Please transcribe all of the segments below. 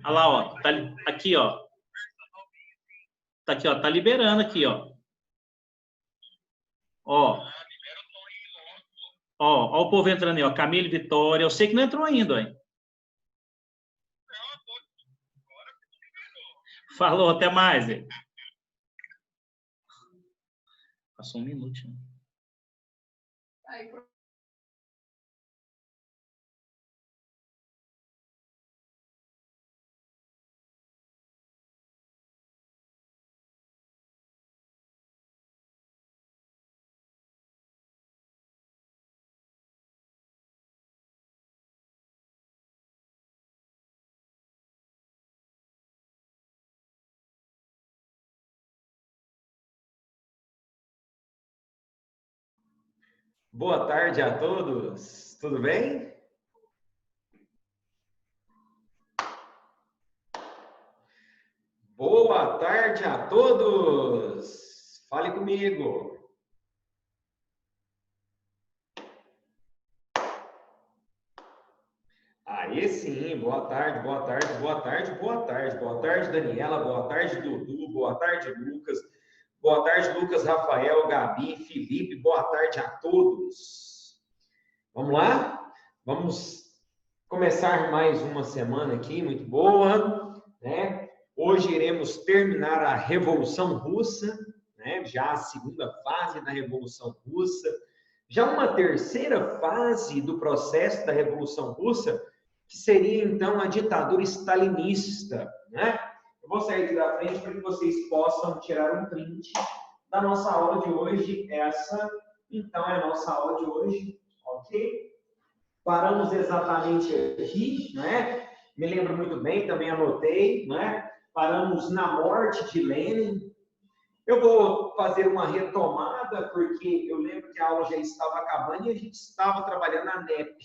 Olha lá, ó. Tá, aqui, ó. Tá aqui, ó. Tá liberando aqui, ó. Ó. Ó o povo entrando aí, ó. Camille, Vitória. Eu sei que não entrou ainda, hein? Falou, até mais. Passou um minuto. Né? Boa tarde a todos, tudo bem? Boa tarde a todos, fale comigo. Aí sim, boa tarde, boa tarde, boa tarde, boa tarde, boa tarde, Daniela, boa tarde, Dudu, boa tarde, Lucas, boa tarde, Lucas, Rafael, Gabi, Felipe, boa tarde a todos. Vamos lá? Vamos começar mais uma semana aqui, muito boa, né? Hoje iremos terminar a Revolução Russa, né? Já a segunda fase da Revolução Russa, já uma terceira fase do processo da Revolução Russa, que seria então a ditadura stalinista, né? Eu vou sair aqui da frente para que vocês possam tirar um print da nossa aula de hoje. Essa, então, é a nossa aula de hoje, ok? Paramos exatamente aqui, né? Me lembro muito bem, também anotei, né? Paramos na morte de Lenin. Eu vou fazer uma retomada, porque eu lembro que a aula já estava acabando e a gente estava trabalhando na NEP,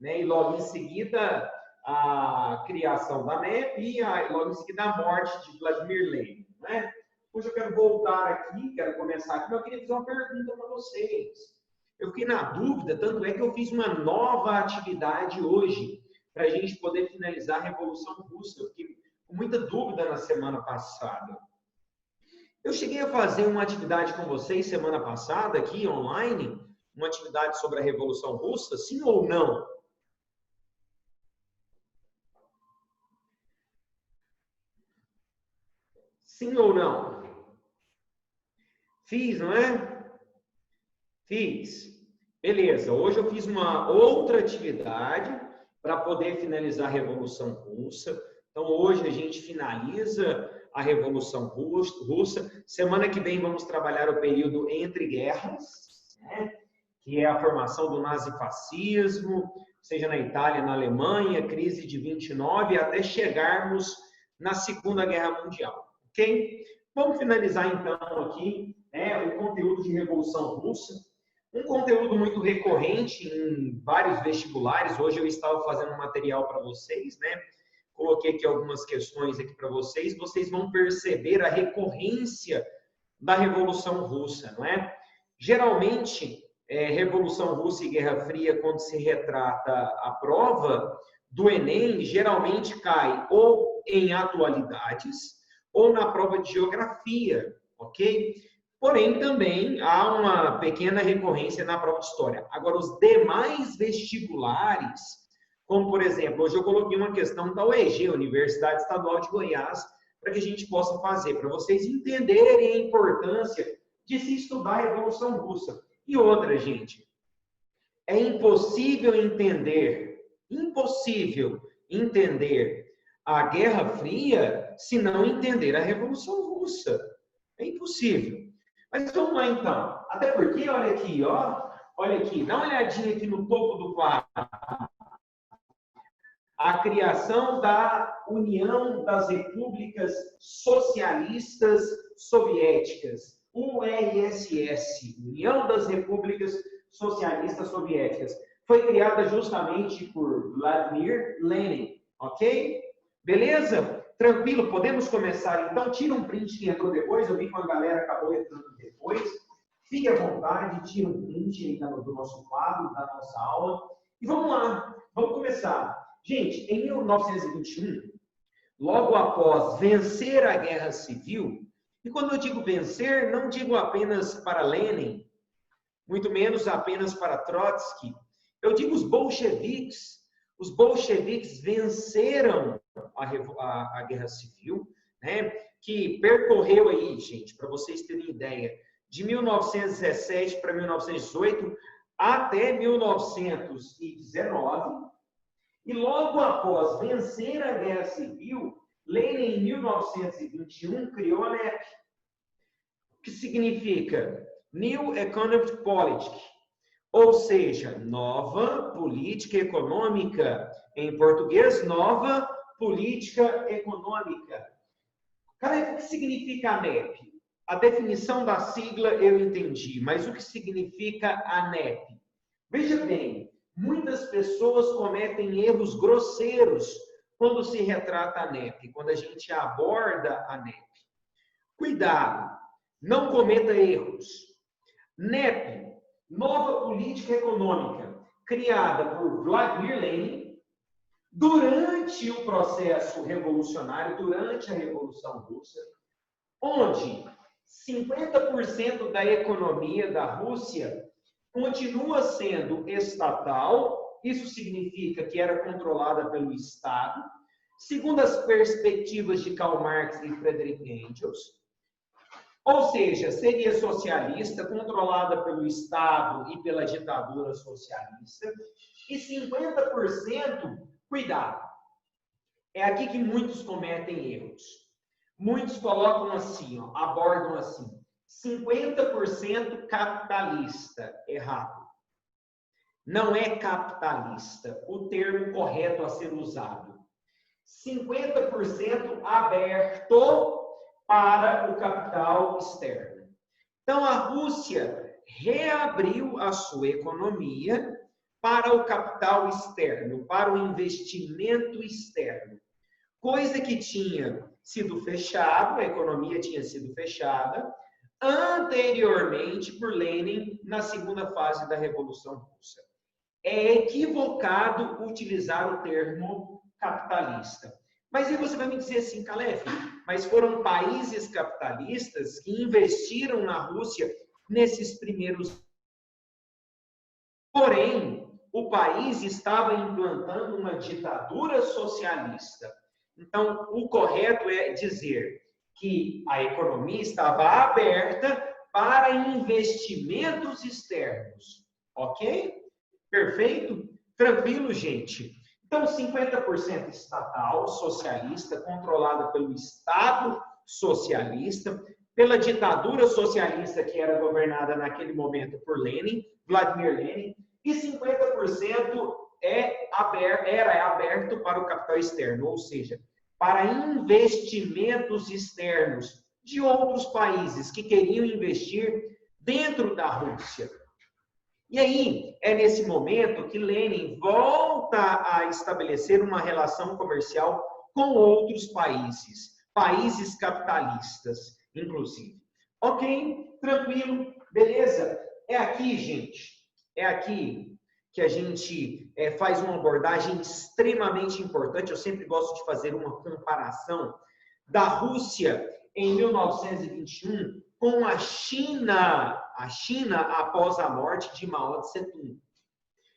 né? E logo em seguida a criação da NEP e logo em seguida a morte de Vladimir Lenin, né? Hoje eu quero voltar aqui, quero começar aqui, mas eu queria fazer uma pergunta para vocês. Eu fiquei na dúvida, tanto é que eu fiz uma nova atividade hoje, para a gente poder finalizar a Revolução Russa. Eu fiquei com muita dúvida na semana passada. Eu cheguei a fazer uma atividade com vocês semana passada, aqui online, uma atividade sobre a Revolução Russa, sim ou não? Sim ou não? Fiz, não é? Fiz. Beleza, hoje eu fiz uma outra atividade para poder finalizar a Revolução Russa. Então, hoje a gente finaliza a Revolução Russa. Semana que vem vamos trabalhar o período entre guerras, né? Que é a formação do nazifascismo, seja na Itália, na Alemanha, crise de 29, até chegarmos na Segunda Guerra Mundial, ok? Vamos finalizar então aqui, né, o conteúdo de Revolução Russa. Um conteúdo muito recorrente em vários vestibulares. Hoje eu estava fazendo um material para vocês, né? Coloquei aqui algumas questões aqui para vocês. Vocês vão perceber a recorrência da Revolução Russa, não é? Geralmente, Revolução Russa e Guerra Fria, quando se retrata a prova do Enem, geralmente cai ou em atualidades ou na prova de geografia, ok? Porém, também há uma pequena recorrência na prova de história. Agora, os demais vestibulares, como, por exemplo, hoje eu coloquei uma questão da UEG, Universidade Estadual de Goiás, para que a gente possa fazer, para vocês entenderem a importância de se estudar a Revolução Russa. E outra, gente, é impossível entender a Guerra Fria se não entender a Revolução Russa. É impossível. Mas vamos lá, então. Até porque, olha aqui, ó. Olha aqui, dá uma olhadinha aqui no topo do quadro. A criação da União das Repúblicas Socialistas Soviéticas. URSS, União das Repúblicas Socialistas Soviéticas. Foi criada justamente por Vladimir Lenin, ok? Beleza? Tranquilo, podemos começar então. Tira um print que entrou depois, eu vi que uma galera acabou entrando depois. Fique à vontade, tira um print aí do nosso quadro, da nossa aula. E vamos lá, vamos começar. Gente, em 1921, logo após vencer a Guerra Civil, e quando eu digo vencer, não digo apenas para Lenin, muito menos apenas para Trotsky, eu digo os bolcheviques. Os bolcheviques venceram a Guerra Civil, né, que percorreu aí, gente, para vocês terem ideia, de 1917 para 1918 até 1919, e logo após vencer a Guerra Civil, Lenin, em 1921, criou a NEP, que significa New Economic Policy, ou seja, nova política econômica. Em português, nova política econômica. Cara, o que significa a NEP? A definição da sigla eu entendi, mas o que significa a NEP? Veja bem, muitas pessoas cometem erros grosseiros quando se retrata a NEP, quando a gente aborda a NEP. Cuidado, não cometa erros. NEP, nova política econômica, criada por Vladimir Lenin durante o processo revolucionário, durante a Revolução Russa, onde 50% da economia da Rússia continua sendo estatal, isso significa que era controlada pelo Estado, segundo as perspectivas de Karl Marx e Friedrich Engels, ou seja, seria socialista, controlada pelo Estado e pela ditadura socialista, e 50%, cuidado, é aqui que muitos cometem erros. Muitos colocam assim, ó, abordam assim, 50% capitalista, errado. Não é capitalista o termo correto a ser usado. 50% aberto para o capital externo. Então, a Rússia reabriu a sua economia para o capital externo, para o investimento externo. Coisa que tinha sido fechada, a economia tinha sido fechada, anteriormente por Lenin, na segunda fase da Revolução Russa. É equivocado utilizar o termo capitalista. Mas aí você vai me dizer assim, Calef, mas foram países capitalistas que investiram na Rússia nesses primeiros. Porém, o país estava implantando uma ditadura socialista. Então, o correto é dizer que a economia estava aberta para investimentos externos. Ok? Perfeito? Tranquilo, gente? Então, 50% estatal, socialista, controlada pelo Estado socialista, pela ditadura socialista que era governada naquele momento por Lenin, Vladimir Lenin, e 50% era aberto para o capital externo, ou seja, para investimentos externos de outros países que queriam investir dentro da Rússia. E aí, é nesse momento que Lenin volta a estabelecer uma relação comercial com outros países, países capitalistas, inclusive. Ok? Tranquilo? Beleza? É aqui, gente, é aqui que a gente faz uma abordagem extremamente importante. Eu sempre gosto de fazer uma comparação da Rússia em 1921 com a China após a morte de Mao Tse-tung.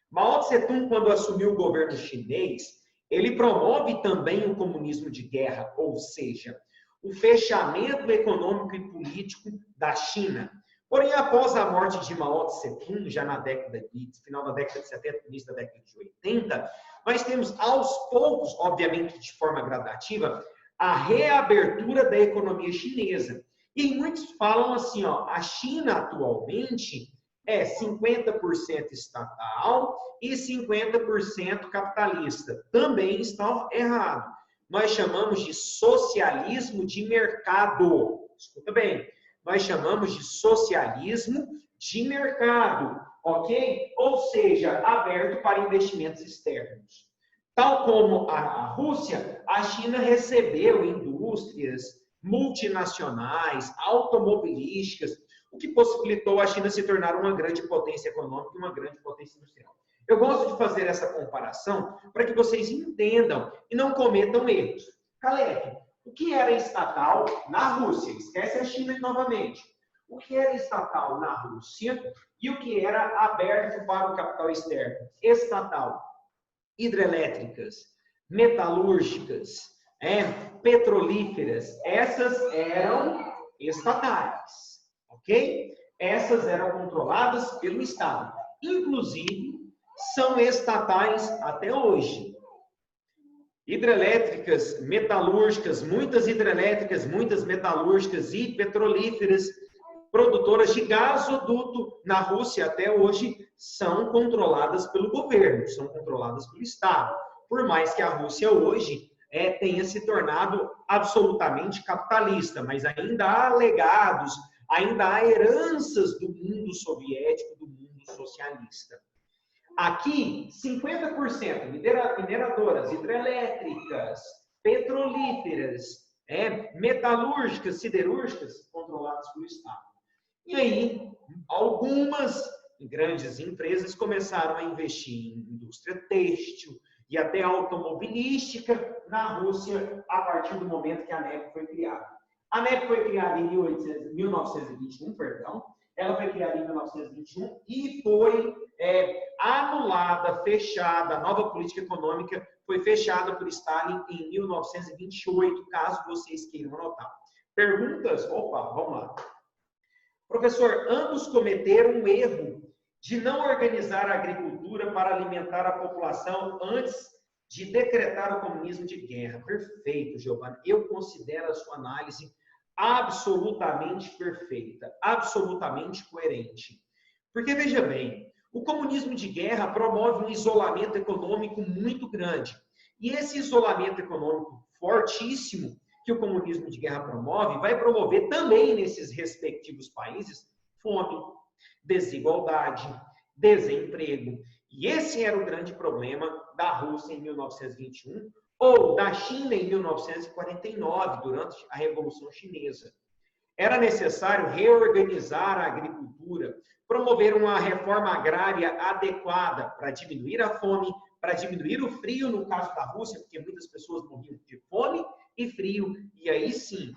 Mao Tse-tung, quando assumiu o governo chinês, ele promove também o comunismo de guerra, ou seja, o fechamento econômico e político da China. Porém, após a morte de Mao Tse-tung, já na final da década de 70, início da década de 80, nós temos aos poucos, obviamente de forma gradativa, a reabertura da economia chinesa. E muitos falam assim, ó, a China atualmente é 50% estatal e 50% capitalista. Também está errado. Nós chamamos de socialismo de mercado. Escuta bem, nós chamamos de socialismo de mercado, ok? Ou seja, aberto para investimentos externos. Tal como a Rússia, a China recebeu indústrias multinacionais, automobilísticas, o que possibilitou a China se tornar uma grande potência econômica e uma grande potência industrial. Eu gosto de fazer essa comparação para que vocês entendam e não cometam erros. Caleb, o que era estatal na Rússia? Esquece a China novamente. O que era estatal na Rússia e o que era aberto para o capital externo? Estatal: hidrelétricas, metalúrgicas, petrolíferas. Essas eram estatais, ok? Essas eram controladas pelo Estado. Inclusive, são estatais até hoje. Hidrelétricas, metalúrgicas, muitas hidrelétricas, muitas metalúrgicas e petrolíferas, produtoras de gasoduto na Rússia até hoje são controladas pelo governo, são controladas pelo Estado. Por mais que a Rússia hoje tenha se tornado absolutamente capitalista, mas ainda há legados, ainda há heranças do mundo soviético, do mundo socialista. Aqui, 50% mineradoras, hidrelétricas, petrolíferas, metalúrgicas, siderúrgicas, controladas pelo Estado. E aí, algumas grandes empresas começaram a investir em indústria têxtil e até automobilística na Rússia a partir do momento que a NEP foi criada. A NEP foi criada em 1921, ela foi criada em 1921 e foi anulada, fechada, a nova política econômica foi fechada por Stalin em 1928, caso vocês queiram anotar. Perguntas? Opa, vamos lá. Professor, ambos cometeram um erro de não organizar a agricultura para alimentar a população antes de decretar o comunismo de guerra. Perfeito, Giovanni. Eu considero a sua análise absolutamente perfeita, absolutamente coerente. Porque, veja bem, o comunismo de guerra promove um isolamento econômico muito grande. E esse isolamento econômico fortíssimo que o comunismo de guerra promove, vai promover também nesses respectivos países fome, desigualdade, desemprego. E esse era o grande problema da Rússia em 1921 ou da China em 1949, durante a Revolução Chinesa. Era necessário reorganizar a agricultura, promover uma reforma agrária adequada para diminuir a fome, para diminuir o frio, no caso da Rússia, porque muitas pessoas morriam de fome e frio. E aí sim,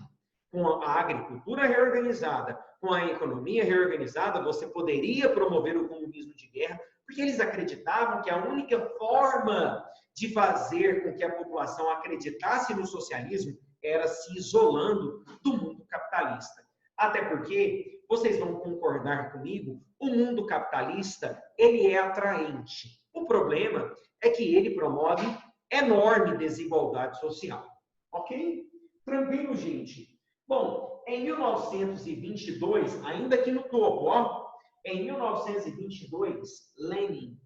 com a agricultura reorganizada, com a economia reorganizada, você poderia promover o comunismo de guerra, porque eles acreditavam que a única forma de fazer com que a população acreditasse no socialismo era se isolando do mundo capitalista. Até porque, vocês vão concordar comigo, o mundo capitalista, ele é atraente. O problema é que ele promove enorme desigualdade social. Ok? Tranquilo, gente? Bom, em 1922, ainda aqui no topo, ó, em 1922, Lenin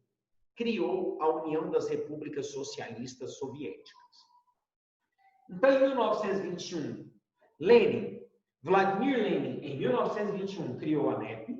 criou a União das Repúblicas Socialistas Soviéticas. Então, em 1921, Vladimir Lenin, em 1921, criou a NEP,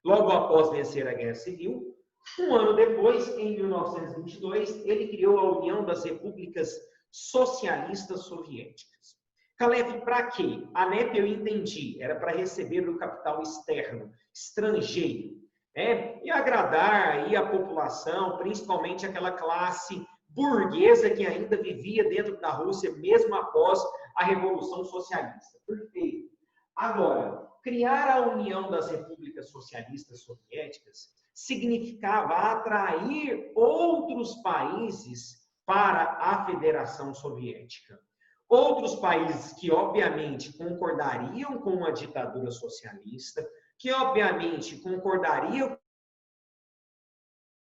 logo após vencer a Guerra Civil. Um ano depois, em 1922, ele criou a União das Repúblicas Socialistas Soviéticas. Caleb, para quê? A NEP, eu entendi, era para receber o capital externo, estrangeiro, e agradar aí a população, principalmente aquela classe burguesa que ainda vivia dentro da Rússia, mesmo após a Revolução Socialista. Perfeito. Agora, criar a União das Repúblicas Socialistas Soviéticas significava atrair outros países para a Federação Soviética. Outros países que, obviamente, concordariam com a ditadura socialista, que, obviamente, concordariam com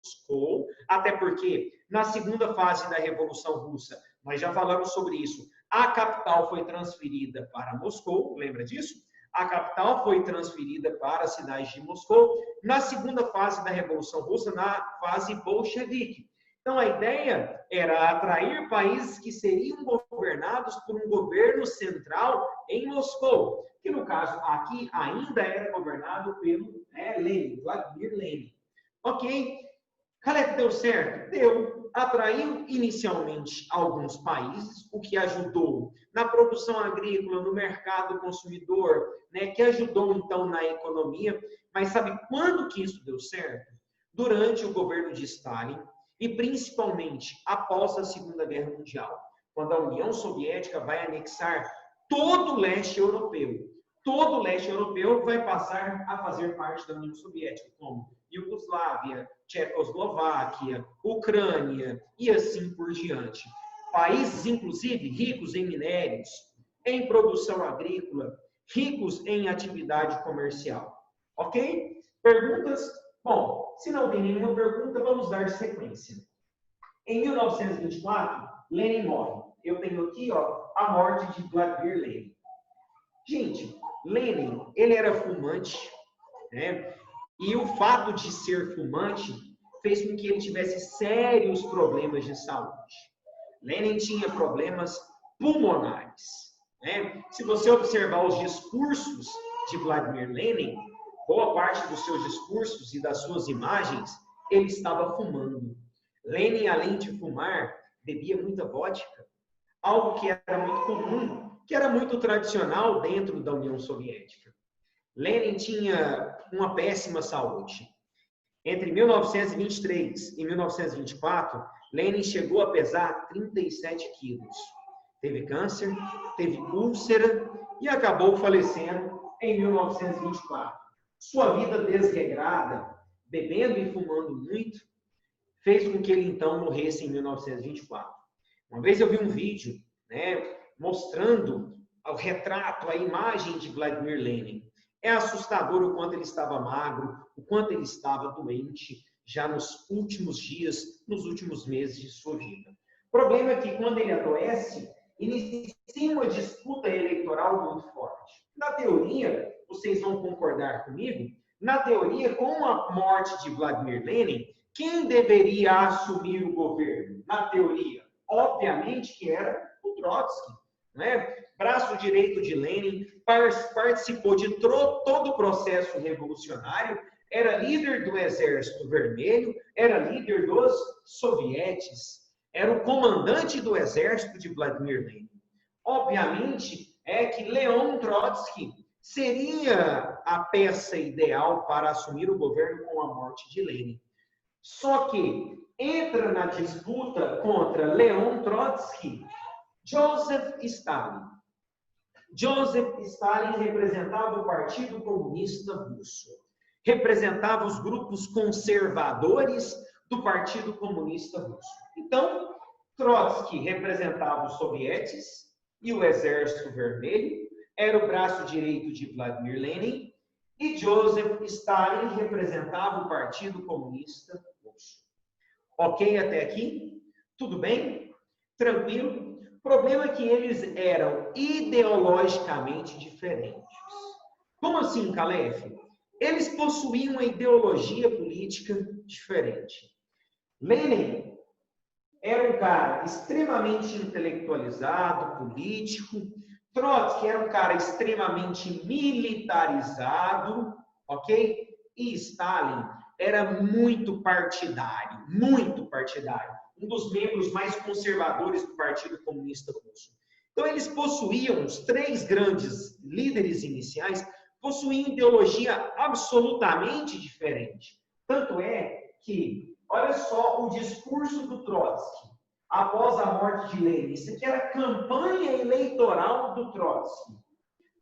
Moscou, até porque, na segunda fase da Revolução Russa, nós já falamos sobre isso, a capital foi transferida para Moscou, lembra disso? A capital foi transferida para a cidade de Moscou, na segunda fase da Revolução Russa, na fase bolchevique. Então, a ideia era atrair países que seriam governados por um governo central em Moscou, que, no caso, aqui ainda era governado pelo Lenin, Vladimir Lenin. Ok? Caleb, deu certo? Deu. Atraiu inicialmente alguns países, o que ajudou na produção agrícola, no mercado consumidor, que ajudou, então, na economia. Mas sabe quando que isso deu certo? durante o governo de Stalin e principalmente após a Segunda Guerra Mundial, quando a União Soviética vai anexar todo o leste europeu. Todo o leste europeu vai passar a fazer parte da União Soviética, como Iugoslávia, Tchecoslováquia, Ucrânia e assim por diante. Países, inclusive, ricos em minérios, em produção agrícola, ricos em atividade comercial. Ok? Perguntas? Bom, se não tem nenhuma pergunta, vamos dar sequência. Em 1924, Lenin morre. Eu tenho aqui, ó, a morte de Vladimir Lenin. Gente, Lenin, ele era fumante, né? E o fato de ser fumante fez com que ele tivesse sérios problemas de saúde. Lenin tinha problemas pulmonares, né? Se você observar os discursos de Vladimir Lenin, boa parte dos seus discursos e das suas imagens, ele estava fumando. Lenin, além de fumar, bebia muita vodka, algo que era muito comum, que era muito tradicional dentro da União Soviética. Lenin tinha uma péssima saúde. Entre 1923 e 1924, Lenin chegou a pesar 37 quilos. Teve câncer, teve úlcera e acabou falecendo em 1924. Sua vida desregrada, bebendo e fumando muito, fez com que ele então morresse em 1924. Uma vez eu vi um vídeo, né, mostrando o retrato, a imagem de Vladimir Lenin. É assustador o quanto ele estava magro, o quanto ele estava doente, já nos últimos dias, nos últimos meses de sua vida. O problema é que quando ele adoece, inicia uma disputa eleitoral muito forte. Na teoria, vocês vão concordar comigo, na teoria, com a morte de Vladimir Lenin, quem deveria assumir o governo? Na teoria, obviamente que era o Trotsky, né? Braço direito de Lenin, participou de todo o processo revolucionário, era líder do Exército Vermelho, era líder dos sovietes, era o comandante do exército de Vladimir Lenin. Obviamente é que Leon Trotsky seria a peça ideal para assumir o governo com a morte de Lenin. Só que entra na disputa contra Leon Trotsky Joseph Stalin. Joseph Stalin representava o Partido Comunista Russo. Representava os grupos conservadores do Partido Comunista Russo. Então, Trotsky representava os sovietes e o Exército Vermelho, era o braço direito de Vladimir Lenin, e Joseph Stalin representava o Partido Comunista Russo. Ok até aqui? Tudo bem? Tranquilo? O problema é que eles eram ideologicamente diferentes. Como assim, Calef? Eles possuíam uma ideologia política diferente. Lenin era um cara extremamente intelectualizado, político. Trotsky era um cara extremamente militarizado, ok? E Stalin era muito partidário, um dos membros mais conservadores do Partido Comunista Russo. Então, eles possuíam, os três grandes líderes iniciais, possuíam ideologia absolutamente diferente. Tanto é que, olha só o discurso do Trotsky, após a morte de Lenin. Isso aqui era a campanha eleitoral do Trotsky.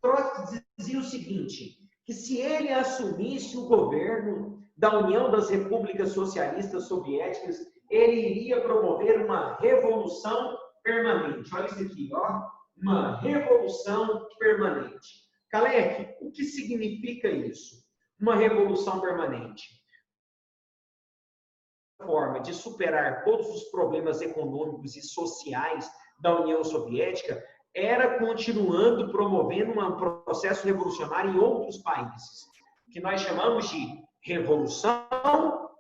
Trotsky dizia o seguinte, que se ele assumisse o governo da União das Repúblicas Socialistas Soviéticas, ele iria promover uma revolução permanente. Olha isso aqui, ó. Uma revolução permanente. Calef, o que significa isso? Uma revolução permanente. Forma de superar todos os problemas econômicos e sociais da União Soviética era continuando promovendo um processo revolucionário em outros países, que nós chamamos de revolução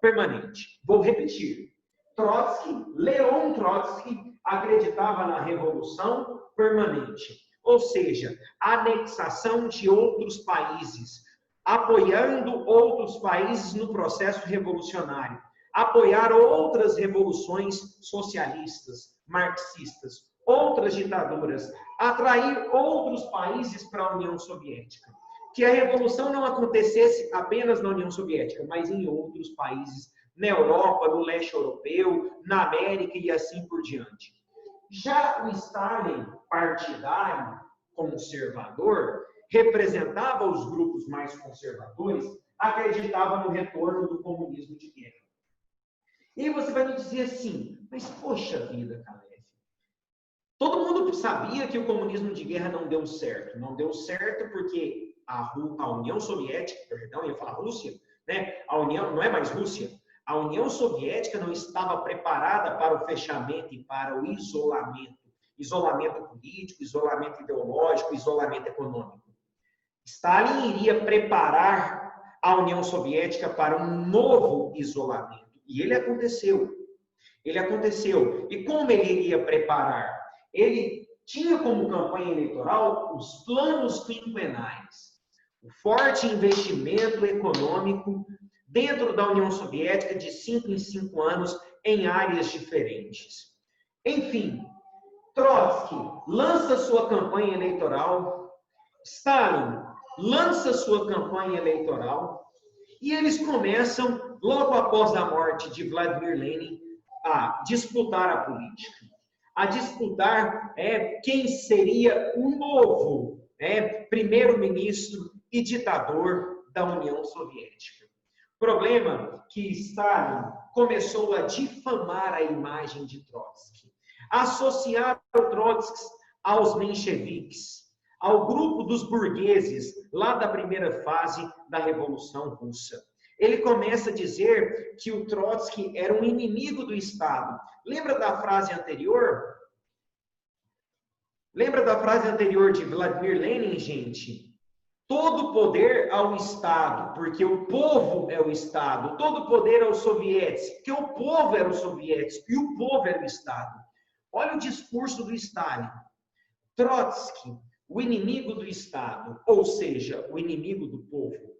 permanente. Vou repetir. Leon Trotsky acreditava na revolução permanente, ou seja, anexação de outros países, apoiando outros países no processo revolucionário, apoiar outras revoluções socialistas, marxistas, outras ditaduras, atrair outros países para a União Soviética. que a revolução não acontecesse apenas na União Soviética, mas em outros países, na Europa, no leste europeu, na América e assim por diante. Já o Stalin, partidário, conservador, representava os grupos mais conservadores, acreditava no retorno do comunismo de guerra. E você vai me dizer assim, mas poxa vida, Calef, todo mundo sabia que o comunismo de guerra não deu certo. Não deu certo porque a União Soviética, perdão, eu ia falar Rússia, né? A União não é mais Rússia. A União Soviética não estava preparada para o fechamento e para o isolamento. Isolamento político, isolamento ideológico, isolamento econômico. Stalin iria preparar a União Soviética para um novo isolamento. E ele aconteceu. Ele aconteceu. E como ele iria preparar? Ele tinha como campanha eleitoral os planos quinquenais. O forte investimento econômico dentro da União Soviética de 5 em 5 anos em áreas diferentes. Enfim, Trotsky lança sua campanha eleitoral, Stalin lança sua campanha eleitoral e eles começam, logo após a morte de Vladimir Lenin, a disputar a política, a disputar quem seria o novo primeiro-ministro e ditador da União Soviética. Problema que Stalin começou a difamar a imagem de Trotsky, associar o Trotsky aos mencheviques, ao grupo dos burgueses lá da primeira fase da Revolução Russa. Ele começa a dizer que o Trotsky era um inimigo do Estado. Lembra da frase anterior? Lembra da frase anterior de Vladimir Lenin, gente? Todo poder ao Estado, porque o povo é o Estado. Todo poder aos soviéticos, porque o povo era os soviéticos e o povo era o Estado. Olha o discurso do Stalin. Trotsky, o inimigo do Estado, ou seja, o inimigo do povo.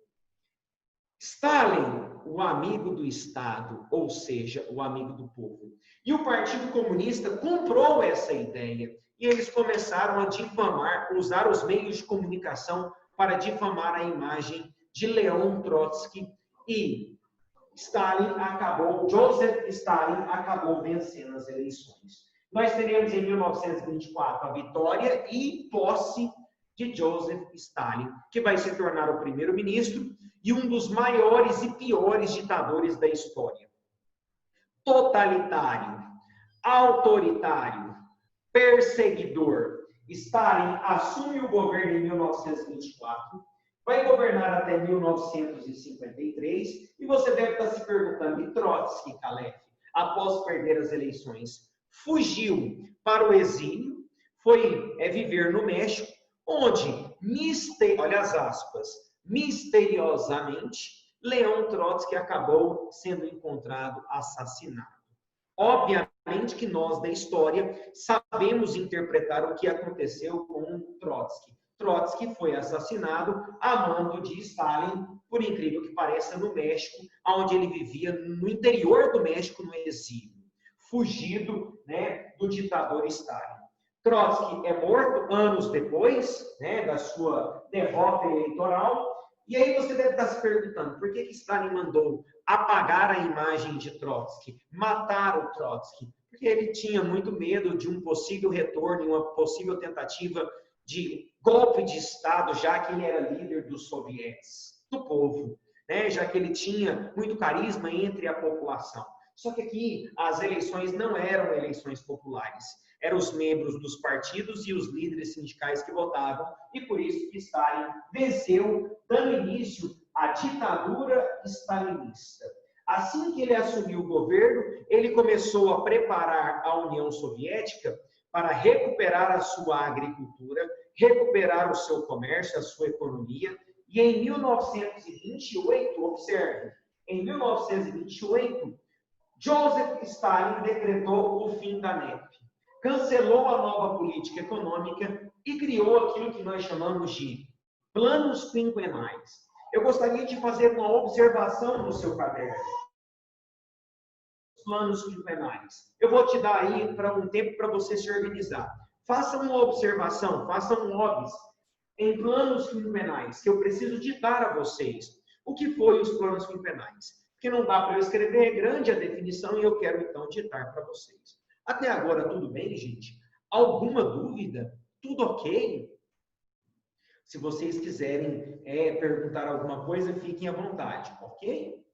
Stalin, o amigo do Estado, ou seja, o amigo do povo. E o Partido Comunista comprou essa ideia. E eles começaram a difamar, usar os meios de comunicação para difamar a imagem de Leon Trotsky. E Joseph Stalin acabou vencendo as eleições. Nós teremos em 1924 a vitória e posse de Joseph Stalin, que vai se tornar o primeiro-ministro e um dos maiores e piores ditadores da história. Totalitário, autoritário, perseguidor. Stalin assume o governo em 1924, vai governar até 1953, e você deve estar se perguntando, e Trotsky, Calef, após perder as eleições, fugiu para o exílio, foi viver no México, onde, olha as aspas, misteriosamente, Leon Trotsky acabou sendo encontrado assassinado. Obviamente que nós, da história, sabemos interpretar o que aconteceu com Trotsky. Trotsky foi assassinado a mando de Stalin, por incrível que pareça, no México, onde ele vivia no interior do México, no exílio, fugido do ditador Stalin. Trotsky é morto anos depois da sua derrota eleitoral. E aí você deve estar se perguntando, por que Stalin mandou apagar a imagem de Trotsky, matar o Trotsky? Porque ele tinha muito medo de um possível retorno, uma possível tentativa de golpe de Estado, já que ele era líder dos soviéticos, do povo, já que ele tinha muito carisma entre a população. Só que aqui as eleições não eram eleições populares. Eram os membros dos partidos e os líderes sindicais que votavam, e por isso que Stalin venceu, dando início à ditadura stalinista. Assim que ele assumiu o governo, ele começou a preparar a União Soviética para recuperar a sua agricultura, recuperar o seu comércio, a sua economia, e em 1928, observe, em 1928, Joseph Stalin decretou o fim da NEP. Cancelou a nova política econômica e criou aquilo que nós chamamos de planos quinquenais. Eu gostaria de fazer uma observação no seu caderno. Planos quinquenais. Eu vou te dar aí para um tempo para você se organizar. Faça uma observação, faça um hobby. em planos quinquenais, que eu preciso ditar a vocês o que foi os planos quinquenais. Porque não dá para eu escrever, é grande a definição e eu quero então ditar para vocês. Até agora tudo bem, gente? Alguma dúvida? Tudo ok? Se vocês quiserem perguntar alguma coisa, fiquem à vontade, ok?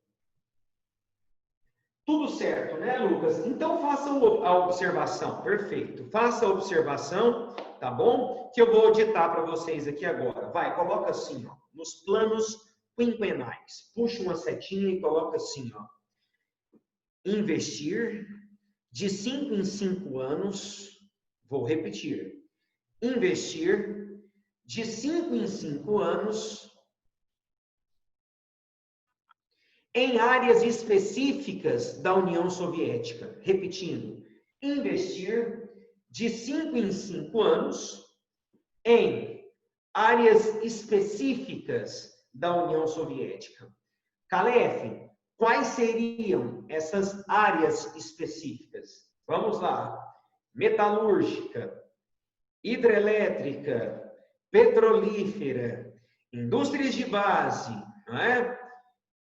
Tudo certo, né, Lucas? Então faça a observação, perfeito. Faça a observação, tá bom? Que eu vou ditar para vocês aqui agora. Vai, coloca assim, ó, nos planos quinquenais. Puxa uma setinha e coloca assim, ó. Investir de 5 em 5 anos, vou repetir. Investir de 5 em 5 anos em áreas específicas da União Soviética. Repetindo, investir de 5 em 5 anos em áreas específicas da União Soviética. Calef, quais seriam essas áreas específicas? Vamos lá. Metalúrgica, hidrelétrica, petrolífera, indústrias de base, não é?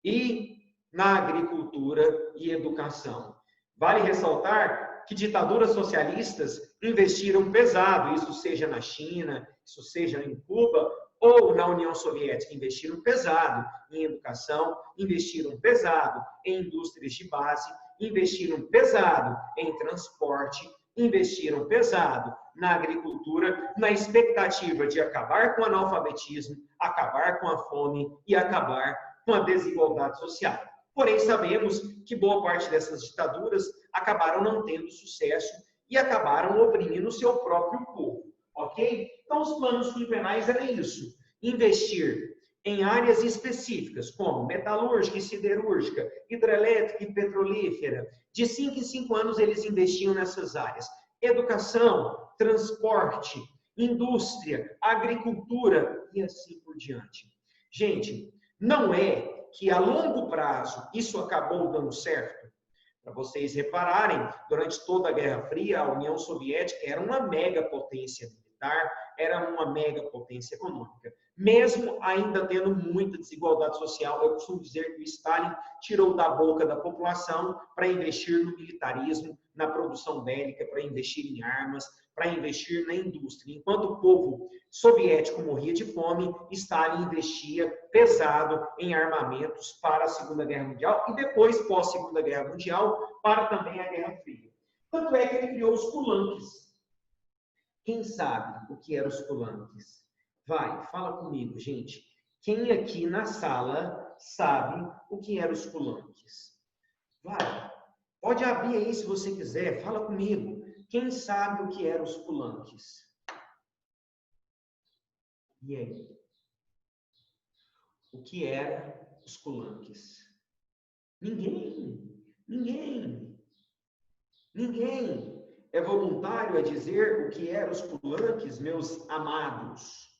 E na agricultura e educação. Vale ressaltar que ditaduras socialistas investiram pesado, isso seja na China, isso seja em Cuba ou na União Soviética, investiram pesado em educação, investiram pesado em indústrias de base, investiram pesado em transporte, investiram pesado na agricultura, na expectativa de acabar com o analfabetismo, acabar com a fome e acabar com a desigualdade social. Porém, sabemos que boa parte dessas ditaduras acabaram não tendo sucesso e acabaram oprimindo o seu próprio povo, ok? Então, os planos quinquenais eram isso, investir em áreas específicas, como metalúrgica e siderúrgica, hidrelétrica e petrolífera. De 5 em 5 anos, eles investiam nessas áreas. Educação, transporte, indústria, agricultura e assim por diante. Gente, não é que a longo prazo isso acabou dando certo? Para vocês repararem, durante toda a Guerra Fria, a União Soviética era uma mega potência militar, era uma mega potência econômica. Mesmo ainda tendo muita desigualdade social, eu costumo dizer que o Stalin tirou da boca da população para investir no militarismo, na produção bélica, para investir em armas, para investir na indústria. Enquanto o povo soviético morria de fome, Stalin investia pesado em armamentos para a Segunda Guerra Mundial e depois, pós-Segunda Guerra Mundial, para também a Guerra Fria. Tanto é que ele criou os Kulanks. Quem sabe o que eram os Kulanks? Vai, fala comigo, gente. Quem aqui na sala sabe o que eram os Kulanks? Vai, pode abrir aí se você quiser, fala comigo. Quem sabe o que eram os Kulanks? E aí? O que eram os Kulanks? Ninguém. É voluntário a dizer o que eram os Kulanks, meus amados?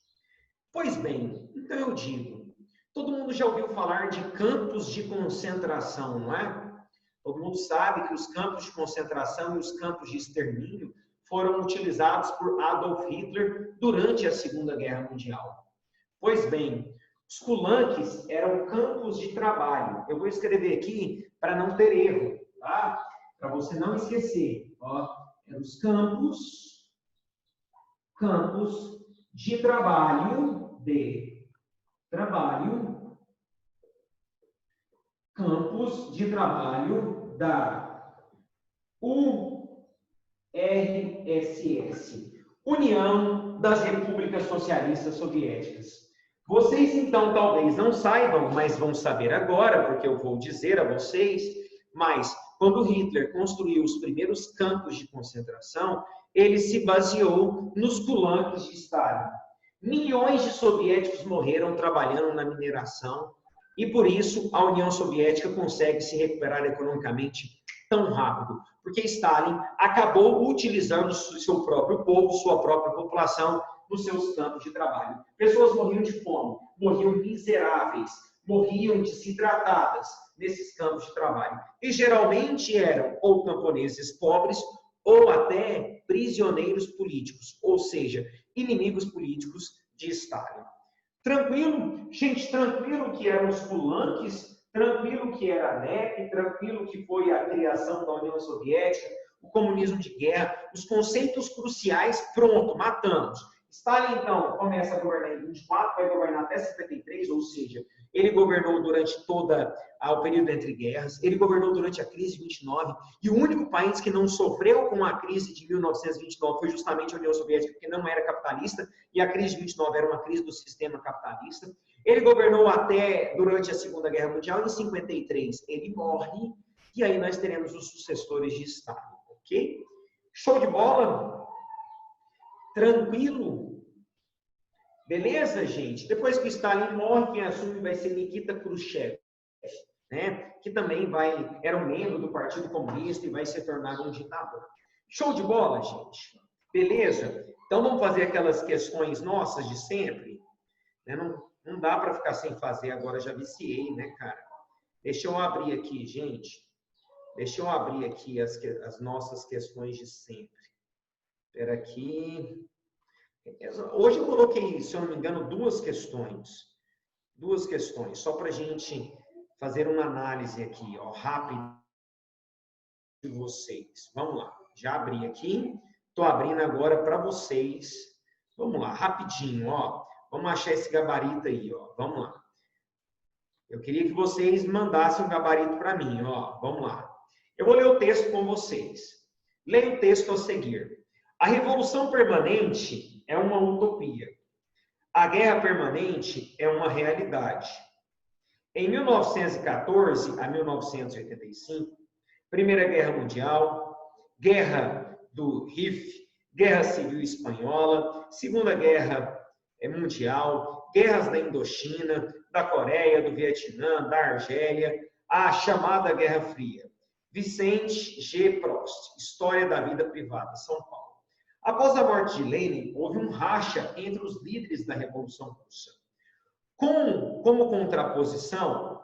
Pois bem, então eu digo, todo mundo já ouviu falar de campos de concentração, não é? Todo mundo sabe que os campos de concentração e os campos de extermínio foram utilizados por Adolf Hitler durante a Segunda Guerra Mundial. Pois bem, os Kulanks eram campos de trabalho. Eu vou escrever aqui para não ter erro, tá? Para você não esquecer. Ó, eram os campos de trabalho, campos de trabalho da URSS, União das Repúblicas Socialistas Soviéticas. Vocês, então, talvez não saibam, mas vão saber agora, porque eu vou dizer a vocês, mas quando Hitler construiu os primeiros campos de concentração, ele se baseou nos Kulanks de Stalin. Milhões de soviéticos morreram trabalhando na mineração e, por isso, a União Soviética consegue se recuperar economicamente tão rápido, porque Stalin acabou utilizando seu próprio povo, sua própria população, nos seus campos de trabalho. Pessoas morriam de fome, morriam miseráveis, morriam desidratadas nesses campos de trabalho. E geralmente eram ou camponeses pobres ou até prisioneiros políticos, ou seja, inimigos políticos de Stalin. Tranquilo? Gente, tranquilo que eram os Pulanques, tranquilo que era a NEP, tranquilo que foi a criação da União Soviética, o comunismo de guerra, os conceitos cruciais, pronto, matamos. Stalin, então, começa a governar em 24, vai governar até 53, ou seja, ele governou durante todo o período entre guerras, ele governou durante a crise de 29, e o único país que não sofreu com a crise de 1929 foi justamente a União Soviética, porque não era capitalista, e a crise de 29 era uma crise do sistema capitalista. Ele governou até durante a Segunda Guerra Mundial, e em 53 ele morre, e aí nós teremos os sucessores de Stalin, ok? Show de bola? Tranquilo? Beleza, gente? Depois que o Stalin morre, quem assume vai ser Nikita Khrushchev, né? Que também era um membro do Partido Comunista e vai se tornar um ditador. Show de bola, gente? Beleza? Então vamos fazer aquelas questões nossas de sempre? Né? Não dá para ficar sem fazer, agora já viciei, né, cara? Deixa eu abrir aqui, gente. Deixa eu abrir aqui as nossas questões de sempre. Espera aqui. Hoje eu coloquei, se eu não me engano, duas questões. Duas questões, só para a gente fazer uma análise aqui, ó, rápida de vocês. Vamos lá, já abri aqui. Estou abrindo agora para vocês. Vamos lá, rapidinho, ó. Vamos achar esse gabarito aí, ó. Vamos lá. Eu queria que vocês mandassem um gabarito para mim, ó. Vamos lá. Eu vou ler o texto com vocês. Leia o texto a seguir. A revolução permanente é uma utopia. A guerra permanente é uma realidade. Em 1914 a 1985, Primeira Guerra Mundial, Guerra do Rif, Guerra Civil Espanhola, Segunda Guerra Mundial, guerras da Indochina, da Coreia, do Vietnã, da Argélia, a chamada Guerra Fria. Vicente G. Prost, História da Vida Privada, São Paulo. Após a morte de Lenin, houve um racha entre os líderes da Revolução Russa. Como contraposição,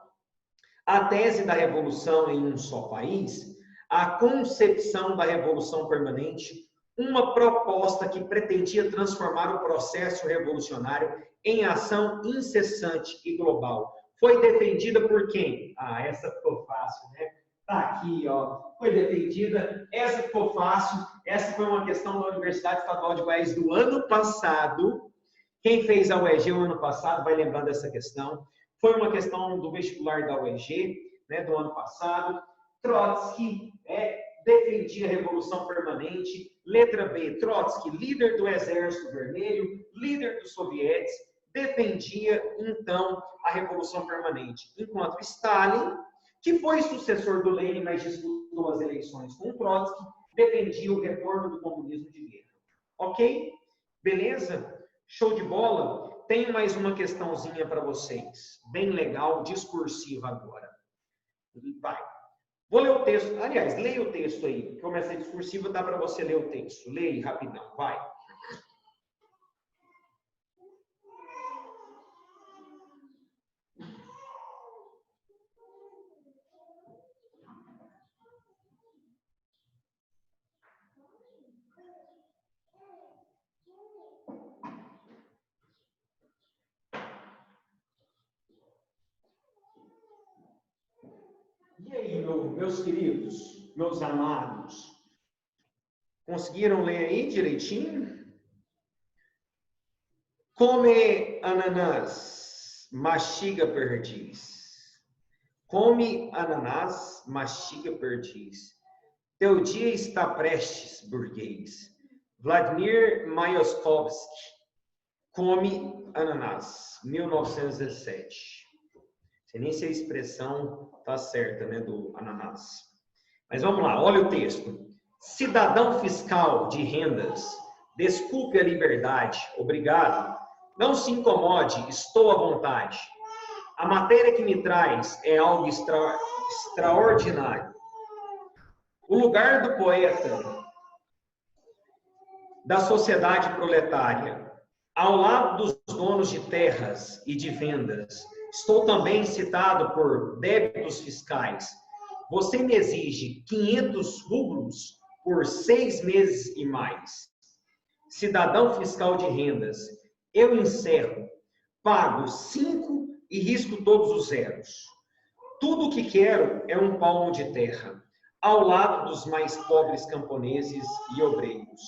à tese da revolução em um só país, a concepção da revolução permanente, uma proposta que pretendia transformar o processo revolucionário em ação incessante e global. Foi defendida por quem? Ah, essa ficou fácil, né? Tá aqui, ó. Foi defendida. Essa ficou fácil. Essa foi uma questão da Universidade Estadual de Goiás do ano passado. Quem fez a UEG o ano passado vai lembrar dessa questão. Foi uma questão do vestibular da UEG, né, do ano passado. Trotsky defendia a Revolução Permanente. Letra B, Trotsky, líder do Exército Vermelho, líder dos sovietes, defendia, então, a Revolução Permanente. Enquanto Stalin, que foi sucessor do Lenin, mas disputou as eleições com Trotsky, defendia o retorno do comunismo de guerra. Ok? Beleza? Show de bola? Tenho mais uma questãozinha para vocês. Bem legal, discursiva agora. Vai. Vou ler o texto. Aliás, leia o texto aí. Começa a discursiva, dá para você ler o texto. Leia rapidão, vai. E aí, meus queridos, meus amados, conseguiram ler aí direitinho? Come ananás, mastiga perdiz. Come ananás, mastiga perdiz. Teu dia está prestes, burguês. Vladimir Mayakovsky. Come ananás, 1917. Sei nem se a expressão está certa, né, do ananás. Mas vamos lá, olha o texto. Cidadão fiscal de rendas, desculpe a liberdade, obrigado. Não se incomode, estou à vontade. A matéria que me traz é algo extraordinário. O lugar do poeta da sociedade proletária, ao lado dos donos de terras e de vendas, estou também citado por débitos fiscais. Você me exige 500 rublos por 6 meses e mais. Cidadão fiscal de rendas, Eu encerro, pago 5 e risco todos os zeros. Tudo o que quero é um palmo de terra, ao lado dos mais pobres camponeses e obreiros.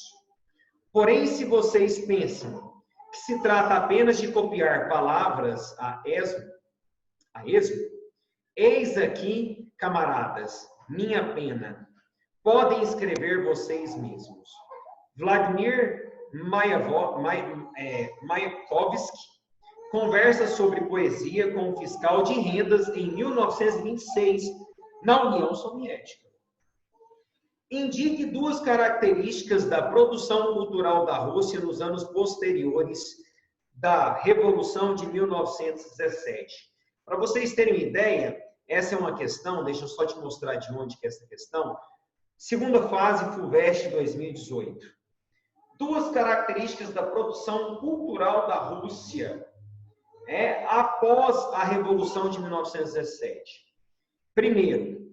Porém, se vocês pensam que se trata apenas de copiar palavras a esmo, eis aqui, camaradas, minha pena. Podem escrever vocês mesmos. Vladimir Mayakovsky conversa sobre poesia com o fiscal de rendas em 1926, na União Soviética. Indique 2 características da produção cultural da Rússia nos anos posteriores da Revolução de 1917. Para vocês terem uma ideia, essa é uma questão, deixa eu só te mostrar de onde que é essa questão. Segunda fase, FUVEST 2018. 2 características da produção cultural da Rússia após a Revolução de 1917. Primeiro,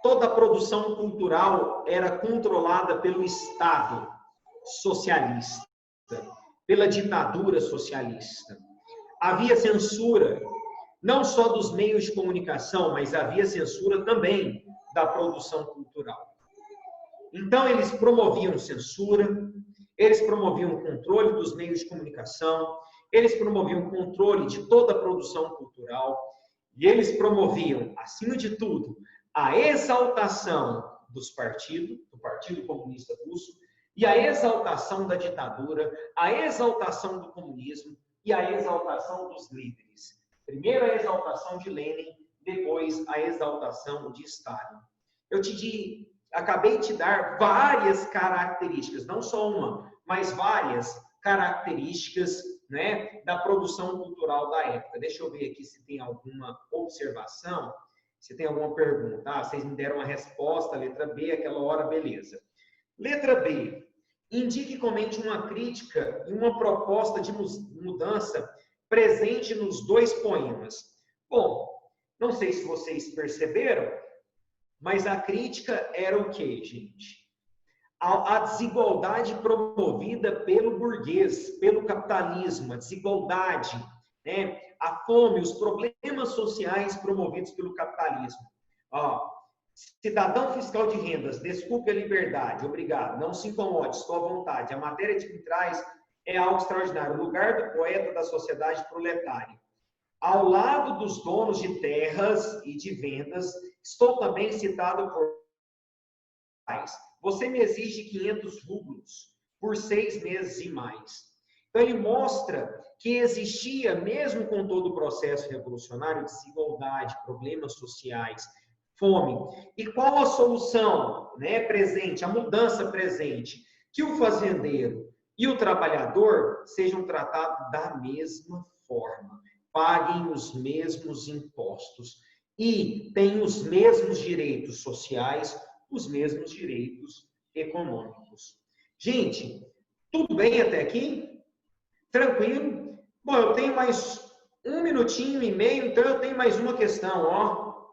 toda a produção cultural era controlada pelo Estado socialista, pela ditadura socialista. Havia censura, não só dos meios de comunicação, mas havia censura também da produção cultural. Então, eles promoviam censura, eles promoviam o controle dos meios de comunicação, eles promoviam o controle de toda a produção cultural, e eles promoviam, acima de tudo, a exaltação dos partidos, do Partido Comunista Russo, e a exaltação da ditadura, a exaltação do comunismo e a exaltação dos líderes. Primeiro a exaltação de Lenin, depois a exaltação de Stalin. Acabei de te dar várias características, não só uma, mas várias características, né, da produção cultural da época. Deixa eu ver aqui se tem alguma observação, se tem alguma pergunta. Ah, vocês me deram uma resposta, letra B, aquela hora, beleza. Letra B. Indique e comente uma crítica e uma proposta de mudança presente nos 2 poemas. Bom, não sei se vocês perceberam, mas a crítica era o quê, gente? A desigualdade promovida pelo burguês, pelo capitalismo, a desigualdade, né? A fome, os problemas sociais promovidos pelo capitalismo. Ó, cidadão fiscal de rendas, desculpe a liberdade, obrigado, não se incomode, estou à vontade. A matéria de que traz é algo extraordinário. O lugar do poeta da sociedade proletária. Ao lado dos donos de terras e de vendas, estou também citado por... Você me exige 500 rublos por 6 meses e mais. Então, ele mostra que existia, mesmo com todo o processo revolucionário, desigualdade, problemas sociais, fome. E qual a solução, né, presente, a mudança presente? Que o fazendeiro e o trabalhador sejam tratados da mesma forma, paguem os mesmos impostos e tenham os mesmos direitos sociais, os mesmos direitos econômicos. Gente, tudo bem até aqui? Tranquilo? Bom, eu tenho mais 1 minutinho e meio, então eu tenho mais uma questão, ó.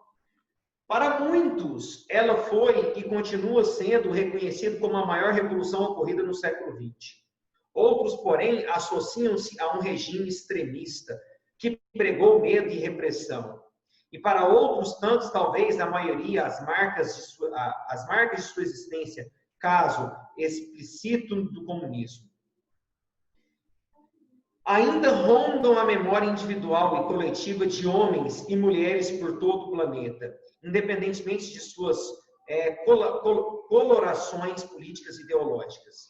Para muitos, ela foi e continua sendo reconhecida como a maior revolução ocorrida no século XX. Outros, porém, associam-se a um regime extremista que pregou medo e repressão. E para outros tantos, talvez a maioria, as marcas de sua existência, caso explícito do comunismo. Ainda rondam a memória individual e coletiva de homens e mulheres por todo o planeta, independentemente de suas colorações políticas e ideológicas.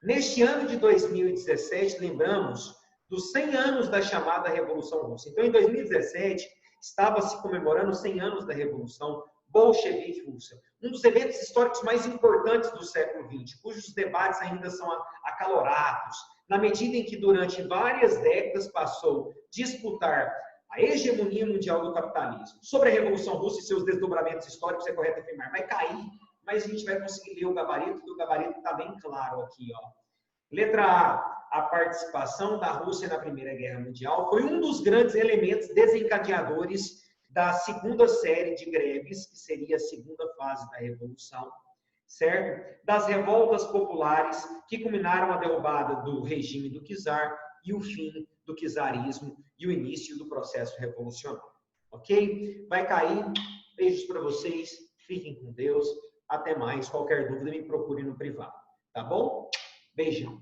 Neste ano de 2017, lembramos dos 100 anos da chamada Revolução Russa. Então, em 2017, estava se comemorando 100 anos da Revolução Bolchevique Russa, um dos eventos históricos mais importantes do século XX, cujos debates ainda são acalorados, na medida em que durante várias décadas passou a disputar a hegemonia mundial do capitalismo. Sobre a Revolução Russa e seus desdobramentos históricos, é correto afirmar, vai cair, mas a gente vai conseguir ler o gabarito, porque o gabarito está bem claro aqui, ó. Letra A participação da Rússia na Primeira Guerra Mundial foi um dos grandes elementos desencadeadores da segunda série de greves, que seria a segunda fase da Revolução, certo? Das revoltas populares que culminaram a derrubada do regime do czar e o fim do czarismo e o início do processo revolucionário. Ok? Vai cair. Beijos para vocês. Fiquem com Deus. Até mais. Qualquer dúvida, me procure no privado. Tá bom? Beijão.